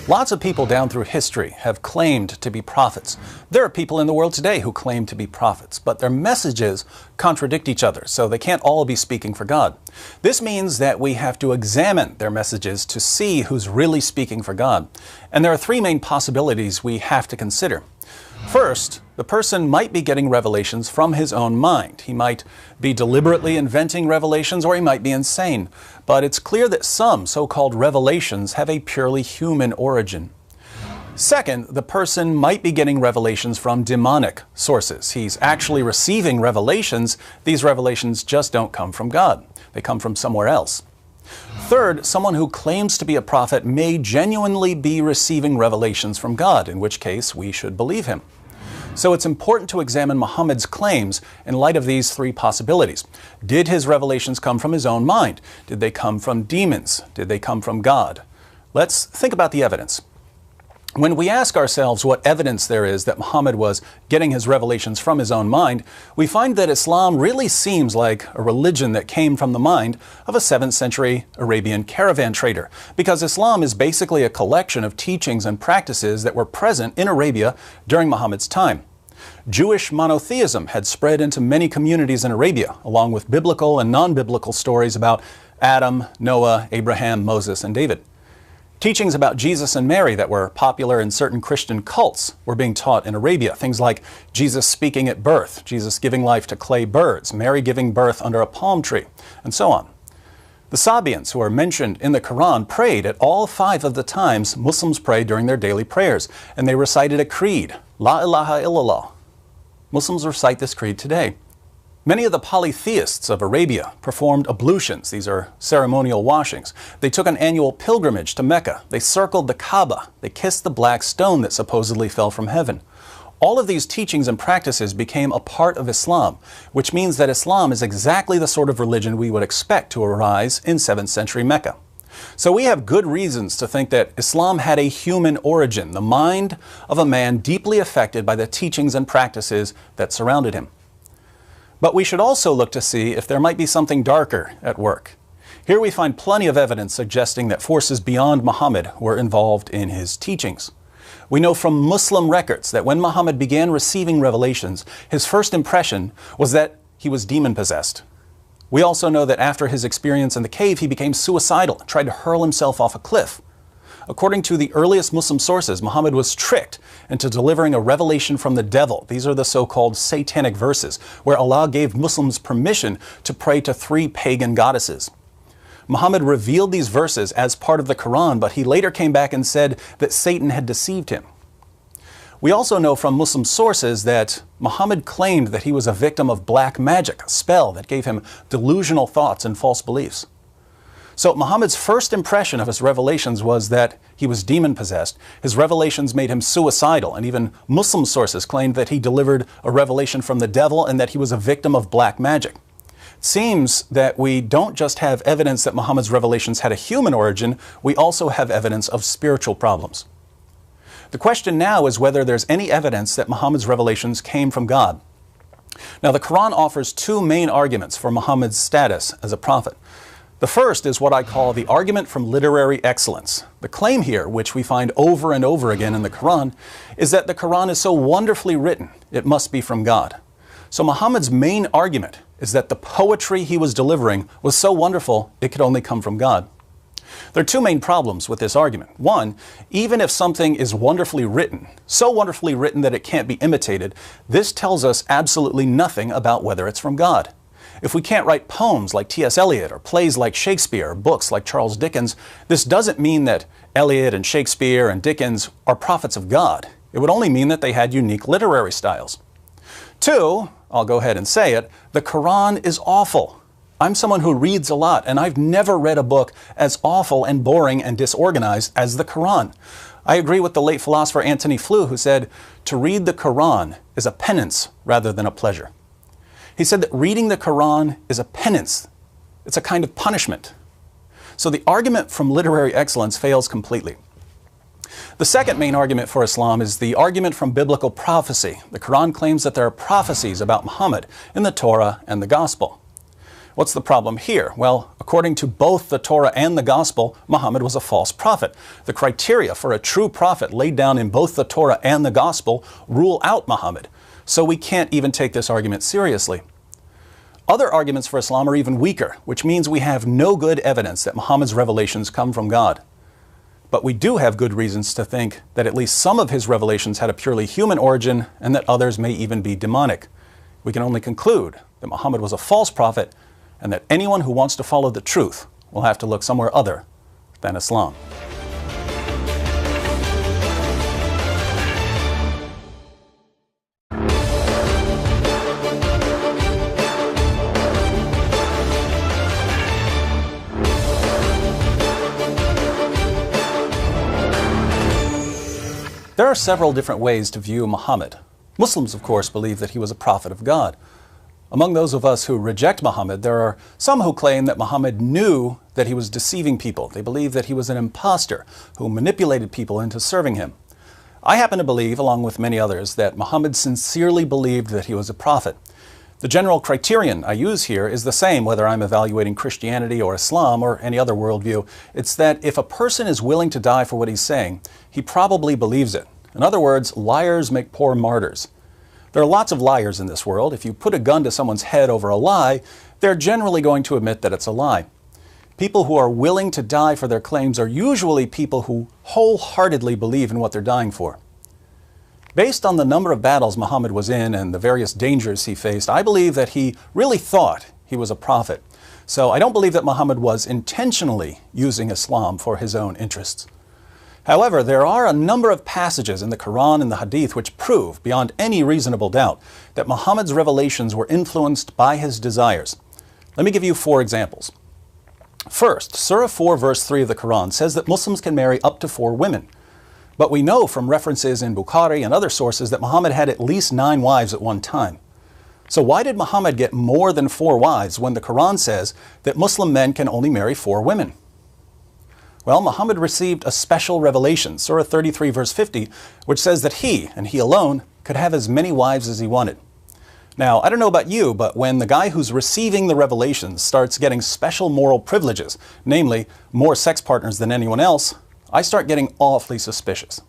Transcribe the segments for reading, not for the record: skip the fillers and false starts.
Lots of people down through history have claimed to be prophets. There are people in the world today who claim to be prophets, but their messages contradict each other, so they can't all be speaking for God. This means that we have to examine their messages to see who's really speaking for God. And there are three main possibilities we have to consider. First, the person might be getting revelations from his own mind. He might be deliberately inventing revelations, or he might be insane. But it's clear that some so-called revelations have a purely human origin. Second, the person might be getting revelations from demonic sources. He's actually receiving revelations. These revelations just don't come from God. They come from somewhere else. Third, someone who claims to be a prophet may genuinely be receiving revelations from God, in which case we should believe him. So it's important to examine Muhammad's claims in light of these three possibilities. Did his revelations come from his own mind? Did they come from demons? Did they come from God? Let's think about the evidence. When we ask ourselves what evidence there is that Muhammad was getting his revelations from his own mind, we find that Islam really seems like a religion that came from the mind of a 7th century Arabian caravan trader, because Islam is basically a collection of teachings and practices that were present in Arabia during Muhammad's time. Jewish monotheism had spread into many communities in Arabia, along with biblical and non-biblical stories about Adam, Noah, Abraham, Moses, and David. Teachings about Jesus and Mary that were popular in certain Christian cults were being taught in Arabia. Things like Jesus speaking at birth, Jesus giving life to clay birds, Mary giving birth under a palm tree, and so on. The Sabians, who are mentioned in the Quran, prayed at all 5 of the times Muslims pray during their daily prayers, and they recited a creed, La ilaha illallah. Muslims recite this creed today. Many of the polytheists of Arabia performed ablutions. These are ceremonial washings. They took an annual pilgrimage to Mecca. They circled the Kaaba. They kissed the black stone that supposedly fell from heaven. All of these teachings and practices became a part of Islam, which means that Islam is exactly the sort of religion we would expect to arise in 7th century Mecca. So we have good reasons to think that Islam had a human origin, the mind of a man deeply affected by the teachings and practices that surrounded him. But we should also look to see if there might be something darker at work. Here we find plenty of evidence suggesting that forces beyond Muhammad were involved in his teachings. We know from Muslim records that when Muhammad began receiving revelations, his first impression was that he was demon-possessed. We also know that after his experience in the cave, he became suicidal and tried to hurl himself off a cliff. According to the earliest Muslim sources, Muhammad was tricked into delivering a revelation from the devil. These are the so-called satanic verses, where Allah gave Muslims permission to pray to 3 pagan goddesses. Muhammad revealed these verses as part of the Quran, but he later came back and said that Satan had deceived him. We also know from Muslim sources that Muhammad claimed that he was a victim of black magic, a spell that gave him delusional thoughts and false beliefs. So Muhammad's first impression of his revelations was that he was demon-possessed. His revelations made him suicidal, and even Muslim sources claimed that he delivered a revelation from the devil and that he was a victim of black magic. It seems that we don't just have evidence that Muhammad's revelations had a human origin, we also have evidence of spiritual problems. The question now is whether there's any evidence that Muhammad's revelations came from God. Now, the Quran offers 2 main arguments for Muhammad's status as a prophet. The first is what I call the argument from literary excellence. The claim here, which we find over and over again in the Quran, is that the Quran is so wonderfully written, it must be from God. So Muhammad's main argument is that the poetry he was delivering was so wonderful, it could only come from God. There are 2 main problems with this argument. One, even if something is wonderfully written, so wonderfully written that it can't be imitated, this tells us absolutely nothing about whether it's from God. If we can't write poems like T.S. Eliot, or plays like Shakespeare, or books like Charles Dickens, this doesn't mean that Eliot and Shakespeare and Dickens are prophets of God. It would only mean that they had unique literary styles. 2, I'll go ahead and say it, the Quran is awful. I'm someone who reads a lot, and I've never read a book as awful and boring and disorganized as the Quran. I agree with the late philosopher Antony Flew, who said, to read the Quran is a penance rather than a pleasure. He said that reading the Quran is a penance. It's a kind of punishment. So the argument from literary excellence fails completely. The second main argument for Islam is the argument from biblical prophecy. The Quran claims that there are prophecies about Muhammad in the Torah and the Gospel. What's the problem here? Well, according to both the Torah and the Gospel, Muhammad was a false prophet. The criteria for a true prophet laid down in both the Torah and the Gospel rule out Muhammad. So we can't even take this argument seriously. Other arguments for Islam are even weaker, which means we have no good evidence that Muhammad's revelations come from God. But we do have good reasons to think that at least some of his revelations had a purely human origin and that others may even be demonic. We can only conclude that Muhammad was a false prophet and that anyone who wants to follow the truth will have to look somewhere other than Islam. There are several different ways to view Muhammad. Muslims, of course, believe that he was a prophet of God. Among those of us who reject Muhammad, there are some who claim that Muhammad knew that he was deceiving people. They believe that he was an impostor who manipulated people into serving him. I happen to believe, along with many others, that Muhammad sincerely believed that he was a prophet. The general criterion I use here is the same whether I'm evaluating Christianity or Islam or any other worldview. It's that if a person is willing to die for what he's saying, he probably believes it. In other words, liars make poor martyrs. There are lots of liars in this world. If you put a gun to someone's head over a lie, they're generally going to admit that it's a lie. People who are willing to die for their claims are usually people who wholeheartedly believe in what they're dying for. Based on the number of battles Muhammad was in and the various dangers he faced, I believe that he really thought he was a prophet. So I don't believe that Muhammad was intentionally using Islam for his own interests. However, there are a number of passages in the Quran and the Hadith which prove, beyond any reasonable doubt, that Muhammad's revelations were influenced by his desires. Let me give you 4 examples. First, Surah 4 verse 3 of the Quran says that Muslims can marry up to 4 women. But we know from references in Bukhari and other sources that Muhammad had at least 9 wives at one time. So why did Muhammad get more than 4 wives when the Quran says that Muslim men can only marry 4 women? Well, Muhammad received a special revelation, Surah 33 verse 50, which says that he, and he alone, could have as many wives as he wanted. Now, I don't know about you, but when the guy who's receiving the revelations starts getting special moral privileges, namely more sex partners than anyone else, I start getting awfully suspicious.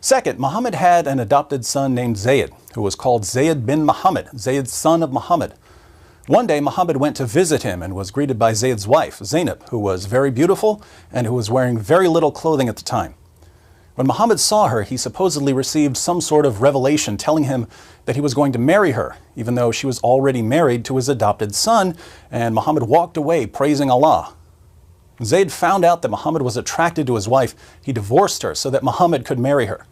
Second, Muhammad had an adopted son named Zayd, who was called Zayd bin Muhammad, Zayd son of Muhammad. One day, Muhammad went to visit him and was greeted by Zayd's wife, Zainab, who was very beautiful and who was wearing very little clothing at the time. When Muhammad saw her, he supposedly received some sort of revelation telling him that he was going to marry her, even though she was already married to his adopted son, and Muhammad walked away praising Allah. Zayd found out that Muhammad was attracted to his wife. He divorced her so that Muhammad could marry her.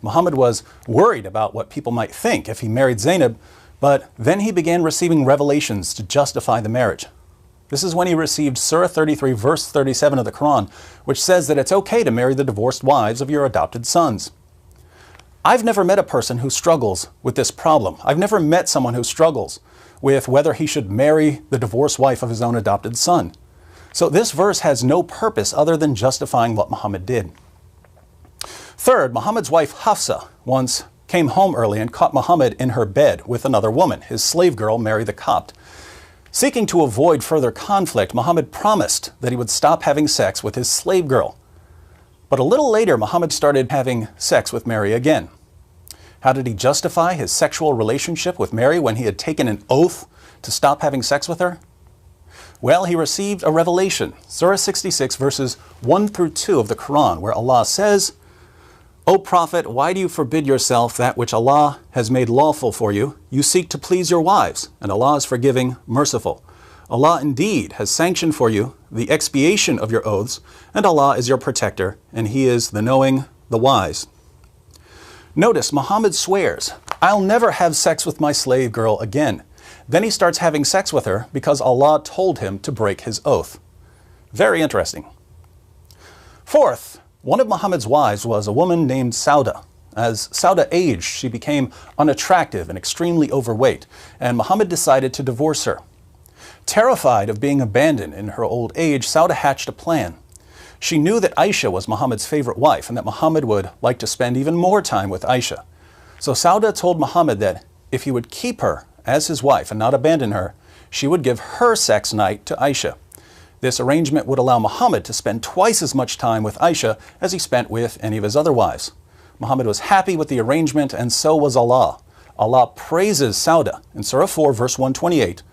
Muhammad was worried about what people might think if he married Zainab, but then he began receiving revelations to justify the marriage. This is when he received Surah 33 verse 37 of the Quran, which says that it's okay to marry the divorced wives of your adopted sons. I've never met a person who struggles with this problem. I've never met someone who struggles with whether he should marry the divorced wife of his own adopted son. So this verse has no purpose other than justifying what Muhammad did. Third, Muhammad's wife Hafsa once came home early and caught Muhammad in her bed with another woman, his slave girl Mary the Copt. Seeking to avoid further conflict, Muhammad promised that he would stop having sex with his slave girl. But a little later, Muhammad started having sex with Mary again. How did he justify his sexual relationship with Mary when he had taken an oath to stop having sex with her? Well, he received a revelation, Surah 66 verses 1 through 2 of the Quran, where Allah says, "O Prophet, why do you forbid yourself that which Allah has made lawful for you? You seek to please your wives, and Allah is forgiving, merciful. Allah indeed has sanctioned for you the expiation of your oaths, and Allah is your protector, and He is the knowing, the wise." Notice, Muhammad swears, "I'll never have sex with my slave girl again." Then he starts having sex with her because Allah told him to break his oath. Very interesting. Fourth, one of Muhammad's wives was a woman named Sauda. As Sauda aged, she became unattractive and extremely overweight, and Muhammad decided to divorce her. Terrified of being abandoned in her old age, Sauda hatched a plan. She knew that Aisha was Muhammad's favorite wife and that Muhammad would like to spend even more time with Aisha. So Sauda told Muhammad that if he would keep her as his wife and not abandon her, she would give her sex night to Aisha. This arrangement would allow Muhammad to spend twice as much time with Aisha as he spent with any of his other wives. Muhammad was happy with the arrangement, and so was Allah. Allah praises Sauda in Surah 4, verse 128,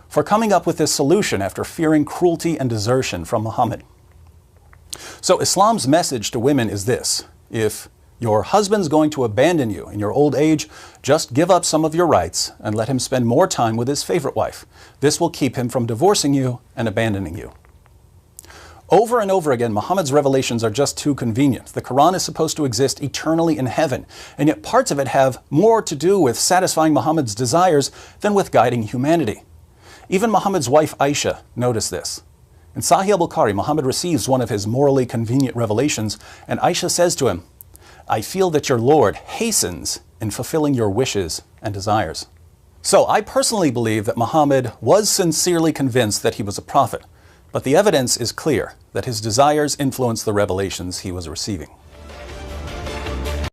for coming up with this solution after fearing cruelty and desertion from Muhammad. So Islam's message to women is this: if your husband's going to abandon you in your old age, just give up some of your rights and let him spend more time with his favorite wife. This will keep him from divorcing you and abandoning you. Over and over again, Muhammad's revelations are just too convenient. The Quran is supposed to exist eternally in heaven, and yet parts of it have more to do with satisfying Muhammad's desires than with guiding humanity. Even Muhammad's wife Aisha noticed this. In Sahih al-Bukhari, Muhammad receives one of his morally convenient revelations, and Aisha says to him, "I feel that your Lord hastens in fulfilling your wishes and desires." So I personally believe that Muhammad was sincerely convinced that he was a prophet, but the evidence is clear that his desires influenced the revelations he was receiving.